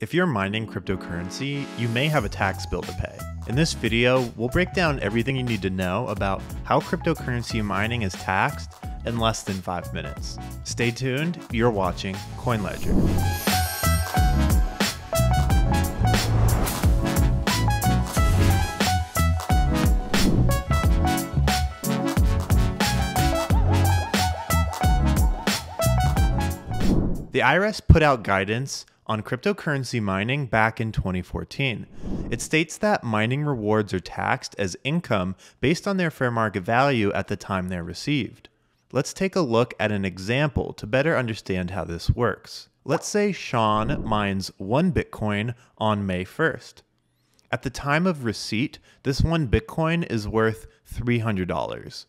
If you're mining cryptocurrency, you may have a tax bill to pay. In this video, we'll break down everything you need to know about how cryptocurrency mining is taxed in less than 5 minutes. Stay tuned, you're watching CoinLedger. The IRS put out guidance on cryptocurrency mining back in 2014. It states that mining rewards are taxed as income based on their fair market value at the time they're received. Let's take a look at an example to better understand how this works. Let's say Sean mines 1 Bitcoin on May 1st. At the time of receipt, this 1 Bitcoin is worth $300.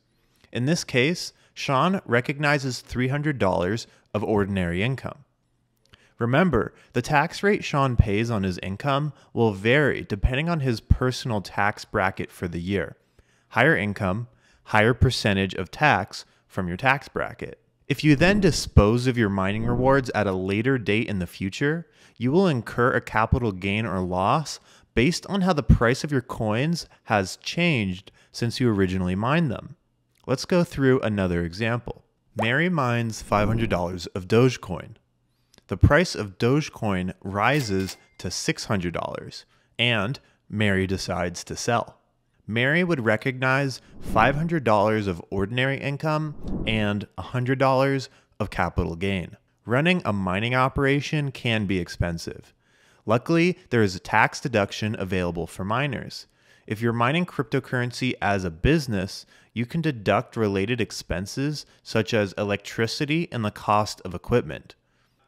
In this case, Sean recognizes $300 of ordinary income. Remember, the tax rate Sean pays on his income will vary depending on his personal tax bracket for the year. Higher income, higher percentage of tax from your tax bracket. If you then dispose of your mining rewards at a later date in the future, you will incur a capital gain or loss based on how the price of your coins has changed since you originally mined them. Let's go through another example. Mary mines $500 of Dogecoin. The price of Dogecoin rises to $600, and Mary decides to sell. Mary would recognize $500 of ordinary income and $100 of capital gain. Running a mining operation can be expensive. Luckily, there is a tax deduction available for miners. If you're mining cryptocurrency as a business, you can deduct related expenses such as electricity and the cost of equipment.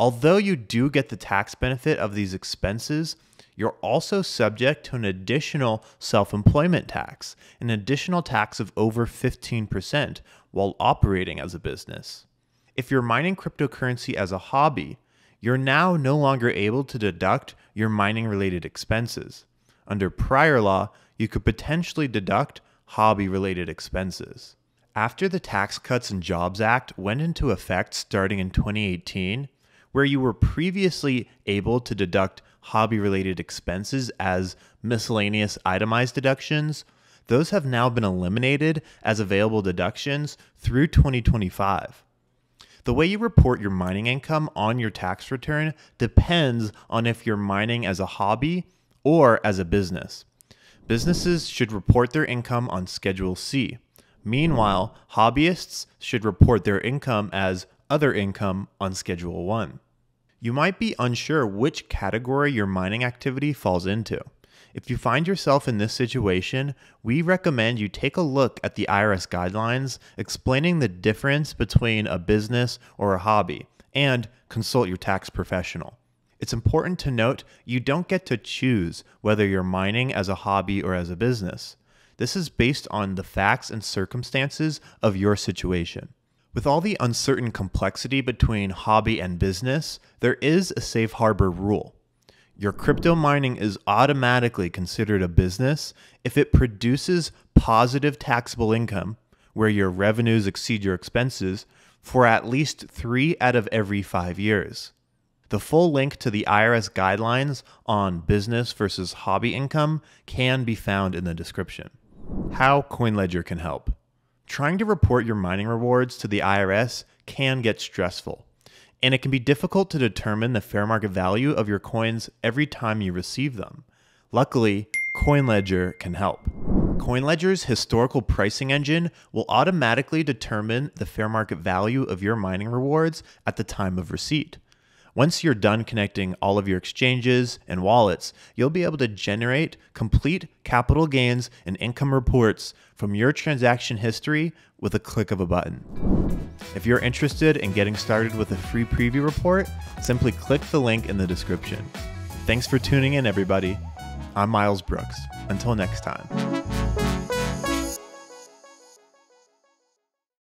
Although you do get the tax benefit of these expenses, you're also subject to an additional self-employment tax, an additional tax of over 15% while operating as a business. If you're mining cryptocurrency as a hobby, you're now no longer able to deduct your mining-related expenses. Under prior law, you could potentially deduct hobby-related expenses. After the Tax Cuts and Jobs Act went into effect starting in 2018, where you were previously able to deduct hobby-related expenses as miscellaneous itemized deductions, those have now been eliminated as available deductions through 2025. The way you report your mining income on your tax return depends on if you're mining as a hobby or as a business. Businesses should report their income on Schedule C. Meanwhile, hobbyists should report their income as other income on Schedule 1. You might be unsure which category your mining activity falls into. If you find yourself in this situation, we recommend you take a look at the IRS guidelines explaining the difference between a business or a hobby, and consult your tax professional. It's important to note you don't get to choose whether you're mining as a hobby or as a business. This is based on the facts and circumstances of your situation. With all the uncertain complexity between hobby and business, there is a safe harbor rule. Your crypto mining is automatically considered a business if it produces positive taxable income, where your revenues exceed your expenses, for at least 3 out of every 5 years. The full link to the IRS guidelines on business versus hobby income can be found in the description. How CoinLedger can help. Trying to report your mining rewards to the IRS can get stressful, and it can be difficult to determine the fair market value of your coins every time you receive them. Luckily, CoinLedger can help. CoinLedger's historical pricing engine will automatically determine the fair market value of your mining rewards at the time of receipt. Once you're done connecting all of your exchanges and wallets, you'll be able to generate complete capital gains and income reports from your transaction history with a click of a button. If you're interested in getting started with a free preview report, simply click the link in the description. Thanks for tuning in, everybody. I'm Miles Brooks. Until next time.